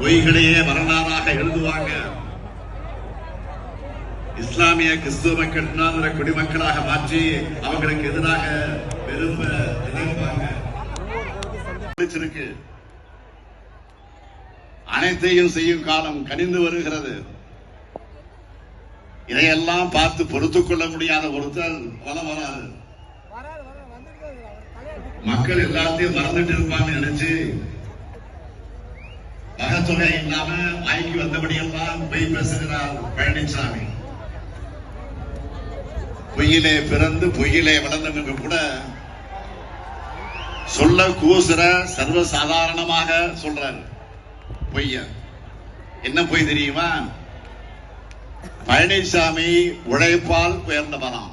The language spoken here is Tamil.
பொய்களையே வரலாறாக எழுதுவாங்க. இஸ்லாமிய கிறிஸ்துவ மக்கள் குடிமக்களாக மாற்றி அவங்களுக்கு எதிராக விரும்ப எதிர்ப்பாங்க. அனைத்தையும் செய்யும் காலம் கனிந்து வருகிறது. இதையெல்லாம் பார்த்து பொறுத்துக் கொள்ள முடியாத ஒருத்தர் வராது. மக்கள் எல்லாத்தையும் மறந்துட்டு இருப்பான்னு நினைச்சு பகத்தொகை இல்லாம வாய்க்கு வந்தபடியெல்லாம் பொய் பேசுகிறார் பழனிசாமி. பொய்யிலே பிறந்து பொய்யிலே வளர்ந்தவங்க கூட சொல்ல கூசுற சர்வசாதாரணமாக சொல்றாரு பொய்ய. என்ன பொய் தெரியுமா? பழனிசாமி உழைப்பால் உயர்ந்தவனாம்.